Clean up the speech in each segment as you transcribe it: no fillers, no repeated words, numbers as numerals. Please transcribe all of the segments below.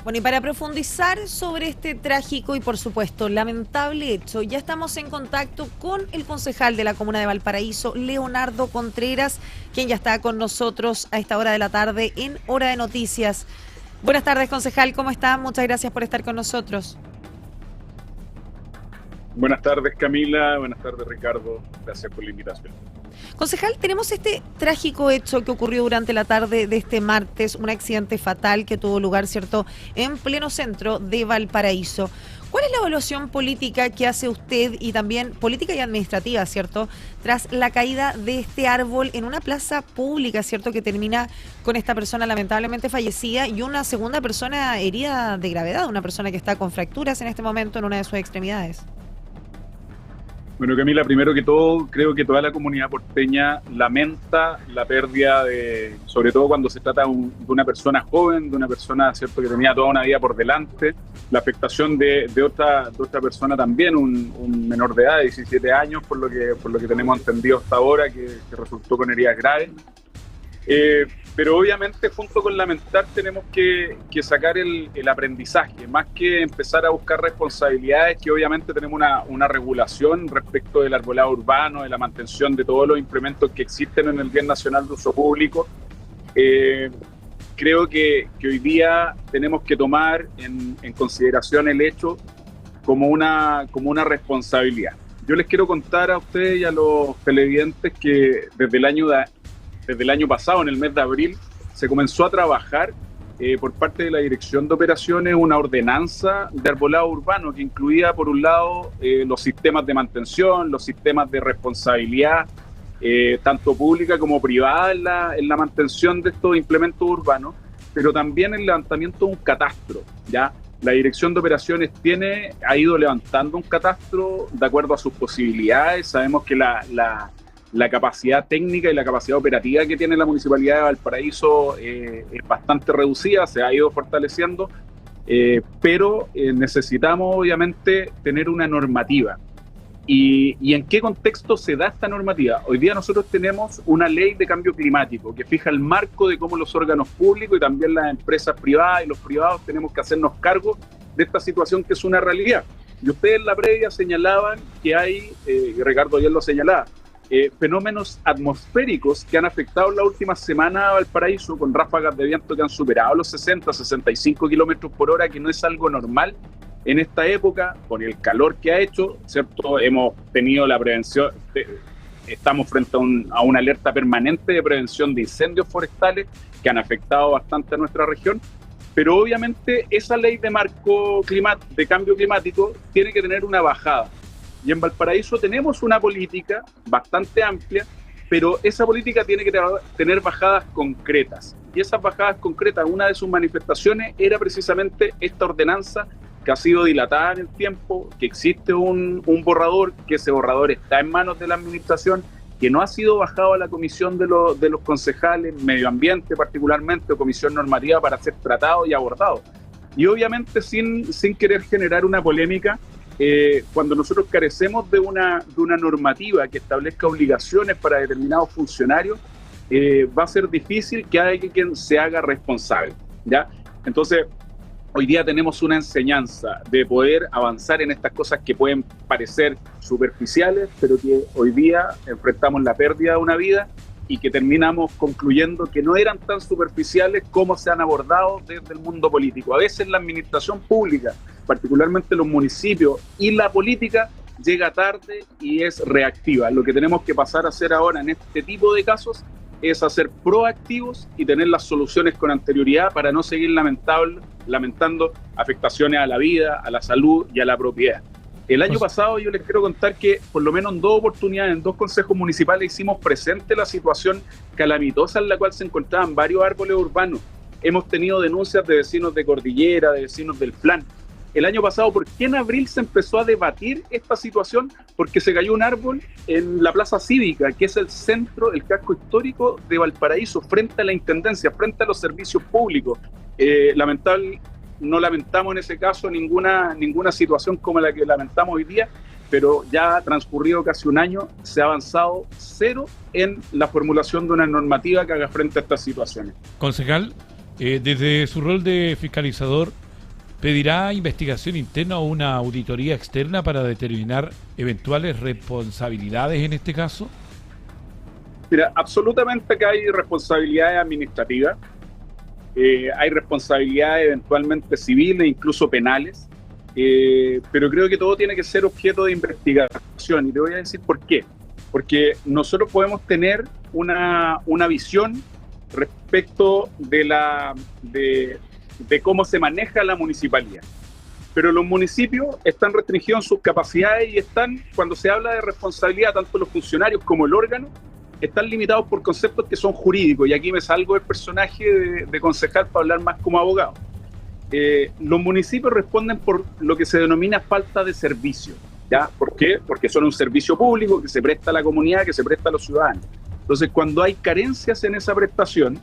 Bueno, y para profundizar sobre este trágico y por supuesto lamentable hecho, ya estamos en contacto con el concejal de la comuna de Valparaíso, Leonardo Contreras, quien ya está con nosotros a esta hora de la tarde en Hora de Noticias. Buenas tardes, concejal, ¿cómo está? Muchas gracias por estar con nosotros. Buenas tardes, Camila. Buenas tardes, Ricardo. Gracias por la invitación. Concejal, tenemos este trágico hecho que ocurrió durante la tarde de este martes, un accidente fatal que tuvo lugar, ¿cierto?, en pleno centro de Valparaíso. ¿Cuál es la evaluación política que hace usted y también política y administrativa, ¿cierto?, tras la caída de este árbol en una plaza pública, ¿cierto?, que termina con esta persona lamentablemente fallecida y una segunda persona herida de gravedad, una persona que está con fracturas en este momento en una de sus extremidades? Bueno, Camila, primero que todo, creo que toda la comunidad porteña lamenta la pérdida sobre todo cuando se trata de una persona joven, de una persona, ¿cierto?, que tenía toda una vida por delante, la afectación de otra persona también, un menor de edad de 17 años, por lo que tenemos entendido hasta ahora, que resultó con heridas graves. Pero obviamente junto con lamentar tenemos que sacar el aprendizaje, más que empezar a buscar responsabilidades, que obviamente tenemos una regulación respecto del arbolado urbano, de la mantención de todos los implementos que existen en el bien nacional de uso público. Creo que hoy día tenemos que tomar en consideración el hecho como una responsabilidad. Yo les quiero contar a ustedes y a los televidentes que desde el año pasado, en el mes de abril, se comenzó a trabajar por parte de la Dirección de Operaciones una ordenanza de arbolado urbano que incluía, por un lado, los sistemas de mantención, los sistemas de responsabilidad, tanto pública como privada en la mantención de estos implementos urbanos, pero también el levantamiento de un catastro, ¿ya? La Dirección de Operaciones ha ido levantando un catastro de acuerdo a sus posibilidades. Sabemos que la capacidad técnica y la capacidad operativa que tiene la Municipalidad de Valparaíso es bastante reducida, se ha ido fortaleciendo, pero necesitamos obviamente tener una normativa. ¿Y en qué contexto se da esta normativa? Hoy día nosotros tenemos una ley de cambio climático que fija el marco de cómo los órganos públicos y también las empresas privadas y los privados tenemos que hacernos cargo de esta situación que es una realidad. Y ustedes en la previa señalaban que hay, y Ricardo ayer lo señalaba, fenómenos atmosféricos que han afectado en la última semana a Valparaíso con ráfagas de viento que han superado los 60, 65 kilómetros por hora, que no es algo normal en esta época, con el calor que ha hecho, ¿cierto? Hemos tenido la prevención, estamos frente a una alerta permanente de prevención de incendios forestales que han afectado bastante a nuestra región, pero obviamente esa ley de marco de cambio climático tiene que tener una bajada. Y en Valparaíso tenemos una política bastante amplia, pero esa política tiene que tener bajadas concretas. Y esas bajadas concretas, una de sus manifestaciones era precisamente esta ordenanza que ha sido dilatada en el tiempo, que existe un borrador, que ese borrador está en manos de la administración, que no ha sido bajado a la comisión de los concejales, medio ambiente particularmente, o comisión normativa para ser tratado y abordado. Y obviamente sin querer generar una polémica, cuando nosotros carecemos de una normativa que establezca obligaciones para determinados funcionarios, va a ser difícil que alguien se haga responsable, ¿ya? Entonces, hoy día tenemos una enseñanza de poder avanzar en estas cosas que pueden parecer superficiales, pero que hoy día enfrentamos la pérdida de una vida y que terminamos concluyendo que no eran tan superficiales como se han abordado desde el mundo político. A veces la administración pública, particularmente los municipios y la política, llega tarde y es reactiva. Lo que tenemos que pasar a hacer ahora en este tipo de casos es a ser proactivos y tener las soluciones con anterioridad para no seguir lamentando afectaciones a la vida, a la salud y a la propiedad. El año pasado yo les quiero contar que por lo menos en 2 oportunidades, en 2 consejos municipales hicimos presente la situación calamitosa en la cual se encontraban varios árboles urbanos. Hemos tenido denuncias de vecinos de Cordillera, de vecinos del Plan. El año pasado, ¿por qué en abril se empezó a debatir esta situación? Porque se cayó un árbol en la Plaza Cívica, que es el centro, el casco histórico de Valparaíso, frente a la Intendencia, frente a los servicios públicos. No lamentamos en ese caso ninguna situación como la que lamentamos hoy día, pero ya ha transcurrido casi un año, se ha avanzado cero en la formulación de una normativa que haga frente a estas situaciones. Concejal, desde su rol de fiscalizador, ¿Pedirá investigación interna o una auditoría externa para determinar eventuales responsabilidades en este caso? Mira, absolutamente que hay responsabilidades administrativas, hay responsabilidades eventualmente civiles, incluso penales, pero creo que todo tiene que ser objeto de investigación, y te voy a decir por qué. Porque nosotros podemos tener una visión respecto de cómo se maneja la municipalidad. Pero los municipios están restringidos en sus capacidades y están, cuando se habla de responsabilidad, tanto los funcionarios como el órgano, están limitados por conceptos que son jurídicos. Y aquí me salgo del personaje de concejal para hablar más como abogado. Los municipios responden por lo que se denomina falta de servicio. ¿Ya? ¿Por qué? Porque son un servicio público que se presta a la comunidad, que se presta a los ciudadanos. Entonces, cuando hay carencias en esa prestación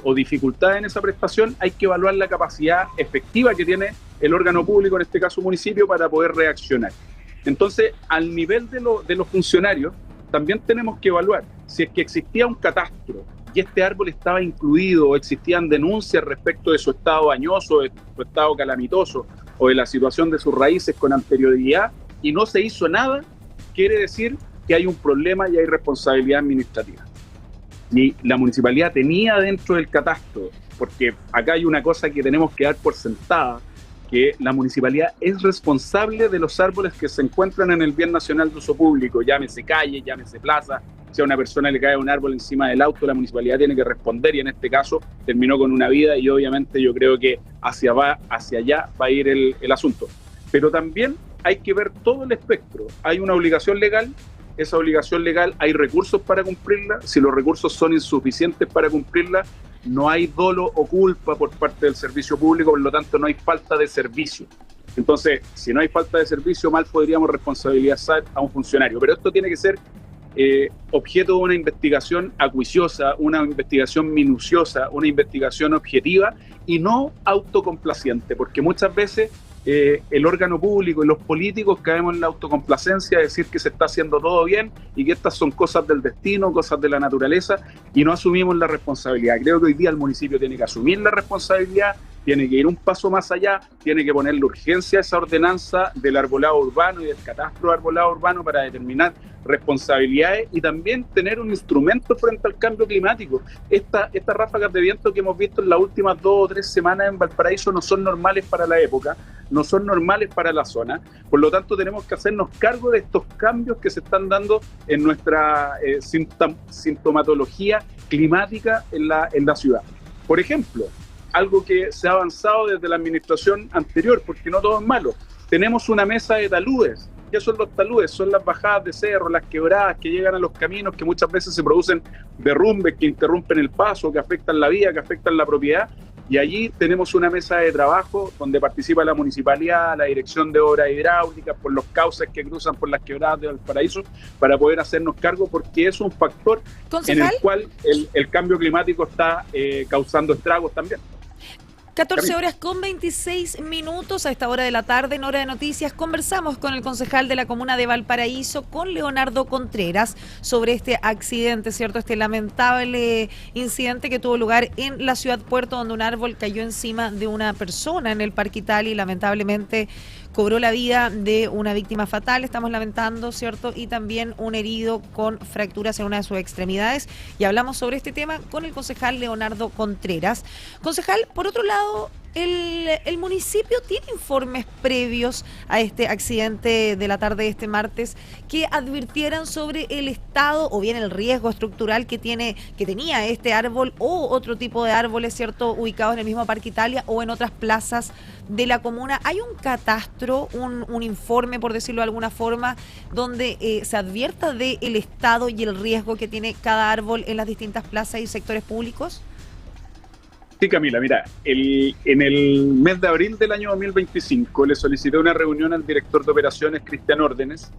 o dificultades en esa prestación, hay que evaluar la capacidad efectiva que tiene el órgano público, en este caso municipio, para poder reaccionar. Entonces, al nivel de los funcionarios, también tenemos que evaluar si es que existía un catastro y este árbol estaba incluido, o existían denuncias respecto de su estado dañoso, de su estado calamitoso, o de la situación de sus raíces con anterioridad, y no se hizo nada, quiere decir que hay un problema y hay responsabilidad administrativa. Y la municipalidad tenía dentro del catastro, porque acá hay una cosa que tenemos que dar por sentada, que la municipalidad es responsable de los árboles que se encuentran en el bien nacional de uso público, llámese calle, llámese plaza. Si a una persona le cae un árbol encima del auto, la municipalidad tiene que responder, y en este caso terminó con una vida, y obviamente yo creo que hacia allá va a ir el asunto. Pero también hay que ver todo el espectro. Hay una obligación legal, esa obligación legal hay recursos para cumplirla. Si los recursos son insuficientes para cumplirla, no hay dolo o culpa por parte del servicio público, por lo tanto no hay falta de servicio. Entonces, si no hay falta de servicio, mal podríamos responsabilizar a un funcionario. Pero esto tiene que ser objeto de una investigación acuiciosa, una investigación minuciosa, una investigación objetiva y no autocomplaciente, porque muchas veces el órgano público y los políticos caemos en la autocomplacencia de decir que se está haciendo todo bien y que estas son cosas del destino, cosas de la naturaleza, y no asumimos la responsabilidad. Creo que hoy día el municipio tiene que asumir la responsabilidad, tiene que ir un paso más allá, tiene que ponerle urgencia a esa ordenanza del arbolado urbano y del catastro de arbolado urbano para determinar responsabilidades y también tener un instrumento frente al cambio climático. Estas ráfagas de viento que hemos visto en las últimas 2 o 3 semanas en Valparaíso no son normales para la época, no son normales para la zona, por lo tanto tenemos que hacernos cargo de estos cambios que se están dando en nuestra sintomatología climática en la ciudad. Por ejemplo, algo que se ha avanzado desde la administración anterior, porque no todo es malo. Tenemos una mesa de taludes. ¿Qué son los taludes? Son las bajadas de cerro, las quebradas que llegan a los caminos, que muchas veces se producen derrumbes que interrumpen el paso, que afectan la vía, que afectan la propiedad. Y allí tenemos una mesa de trabajo donde participa la municipalidad, la Dirección de Obras Hidráulicas, por los cauces que cruzan por las quebradas de Valparaíso, para poder hacernos cargo, porque es un factor en el cual el cambio climático está causando estragos también. 14 horas con 26 minutos a esta hora de la tarde, en Hora de Noticias, conversamos con el concejal de la comuna de Valparaíso, con Leonardo Contreras, sobre este accidente, ¿cierto? Este lamentable incidente que tuvo lugar en la ciudad Puerto, donde un árbol cayó encima de una persona en el Parque Italia y lamentablemente cobró la vida de una víctima fatal, estamos lamentando, ¿cierto? Y también un herido con fracturas en una de sus extremidades. Y hablamos sobre este tema con el concejal Leonardo Contreras. Concejal, por otro lado, el municipio tiene informes previos a este accidente de la tarde de este martes que advirtieran sobre el estado o bien el riesgo estructural que tenía este árbol o otro tipo de árboles, ¿cierto?, ubicados en el mismo Parque Italia o en otras plazas de la comuna. ¿Hay un catastro, un informe, por decirlo de alguna forma, donde se advierta del estado y el riesgo que tiene cada árbol en las distintas plazas y sectores públicos? Sí, Camila, mira, en el mes de abril del año 2025 le solicité una reunión al director de operaciones, Cristian Órdenes,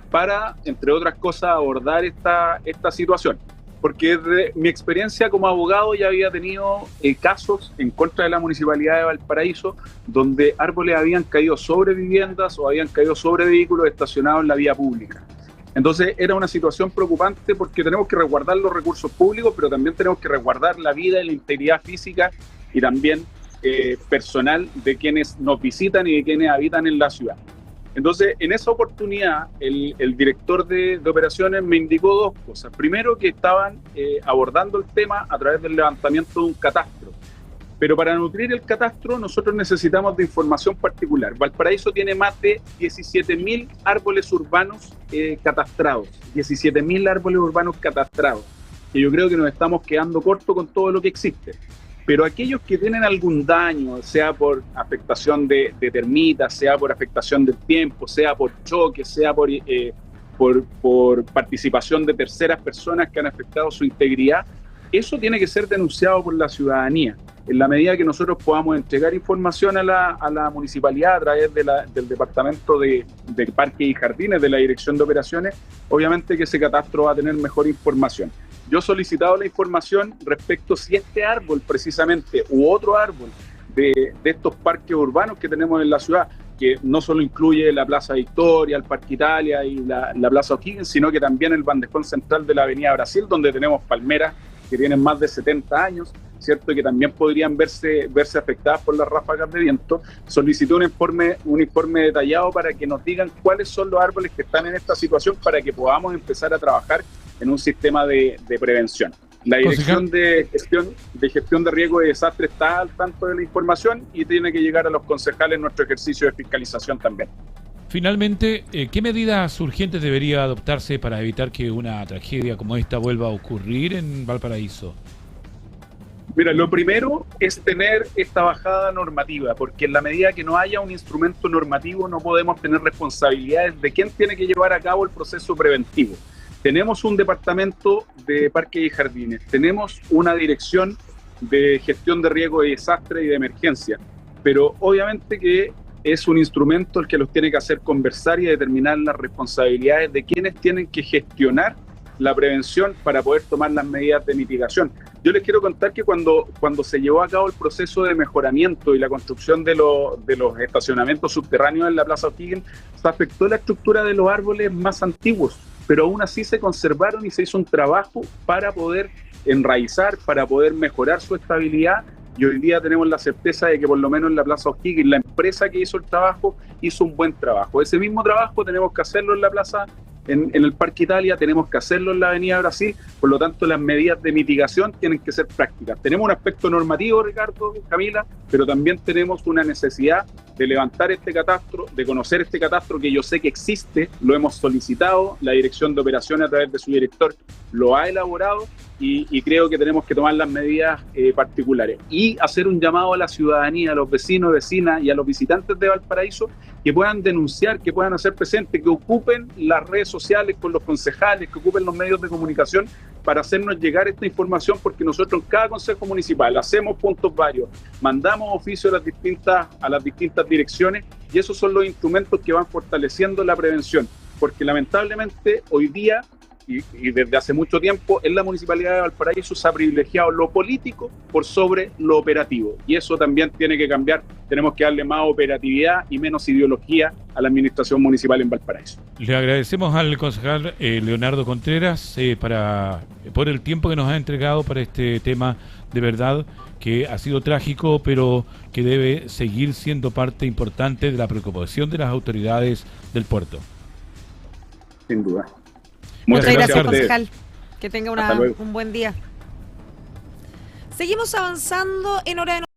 para, entre otras cosas, abordar esta situación. Porque desde mi experiencia como abogado ya había tenido casos en contra de la Municipalidad de Valparaíso donde árboles habían caído sobre viviendas o habían caído sobre vehículos estacionados en la vía pública. Entonces era una situación preocupante porque tenemos que resguardar los recursos públicos, pero también tenemos que resguardar la vida y la integridad física y también personal de quienes nos visitan y de quienes habitan en la ciudad. Entonces, en esa oportunidad, el director de operaciones me indicó dos cosas. Primero, que estaban abordando el tema a través del levantamiento de un catastro. Pero para nutrir el catastro nosotros necesitamos de información particular. Valparaíso tiene más de 17.000 árboles urbanos catastrados. 17.000 árboles urbanos catastrados. Y yo creo que nos estamos quedando cortos con todo lo que existe. Pero aquellos que tienen algún daño, sea por afectación de termitas, sea por afectación del tiempo, sea por choque, sea por participación de terceras personas que han afectado su integridad, eso tiene que ser denunciado por la ciudadanía. En la medida que nosotros podamos entregar información a la municipalidad a través del Departamento de Parques y Jardines, de la Dirección de Operaciones, obviamente que ese catastro va a tener mejor información. Yo he solicitado la información respecto si este árbol precisamente u otro árbol de estos parques urbanos que tenemos en la ciudad, que no solo incluye la Plaza Victoria, el Parque Italia y la Plaza O'Higgins, sino que también el bandejón central de la Avenida Brasil, donde tenemos palmeras que tienen más de 70 años, ¿cierto? Que también podrían verse afectadas por las ráfagas de viento. Solicité un informe detallado para que nos digan cuáles son los árboles que están en esta situación para que podamos empezar a trabajar en un sistema de prevención. La Dirección de Gestión de Riesgo y Desastre está al tanto de la información y tiene que llegar a los concejales nuestro ejercicio de fiscalización también. Finalmente, ¿qué medidas urgentes debería adoptarse para evitar que una tragedia como esta vuelva a ocurrir en Valparaíso? Mira, lo primero es tener esta bajada normativa, porque en la medida que no haya un instrumento normativo no podemos tener responsabilidades de quién tiene que llevar a cabo el proceso preventivo. Tenemos un departamento de parques y jardines, tenemos una dirección de gestión de riesgo y desastre y de emergencia, pero obviamente que es un instrumento el que los tiene que hacer conversar y determinar las responsabilidades de quienes tienen que gestionar la prevención para poder tomar las medidas de mitigación. Yo les quiero contar que cuando se llevó a cabo el proceso de mejoramiento y la construcción de los estacionamientos subterráneos en la Plaza O'Higgins, se afectó la estructura de los árboles más antiguos, pero aún así se conservaron y se hizo un trabajo para poder enraizar, para poder mejorar su estabilidad. Y hoy día tenemos la certeza de que por lo menos en la Plaza O'Higgins, la empresa que hizo el trabajo, hizo un buen trabajo. Ese mismo trabajo tenemos que hacerlo en la Plaza, en el Parque Italia, tenemos que hacerlo en la Avenida Brasil, por lo tanto las medidas de mitigación tienen que ser prácticas. Tenemos un aspecto normativo, Ricardo, Camila, pero también tenemos una necesidad de levantar este catastro, de conocer este catastro que yo sé que existe, lo hemos solicitado, la Dirección de Operaciones a través de su director lo ha elaborado y creo que tenemos que tomar las medidas particulares y hacer un llamado a la ciudadanía, a los vecinos, vecinas y a los visitantes de Valparaíso que puedan denunciar, que puedan hacer presente, que ocupen las redes sociales con los concejales, que ocupen los medios de comunicación para hacernos llegar esta información, porque nosotros en cada consejo municipal hacemos puntos varios, mandamos oficios a las distintas direcciones y esos son los instrumentos que van fortaleciendo la prevención, porque lamentablemente hoy día y desde hace mucho tiempo en la Municipalidad de Valparaíso se ha privilegiado lo político por sobre lo operativo y eso también tiene que cambiar. Tenemos que darle más operatividad y menos ideología a la administración municipal en Valparaíso. Le agradecemos al concejal Leonardo Contreras por el tiempo que nos ha entregado para este tema, de verdad que ha sido trágico, pero que debe seguir siendo parte importante de la preocupación de las autoridades del puerto. Sin duda. Muchas gracias, concejal. Que tenga un buen día. Seguimos avanzando en hora de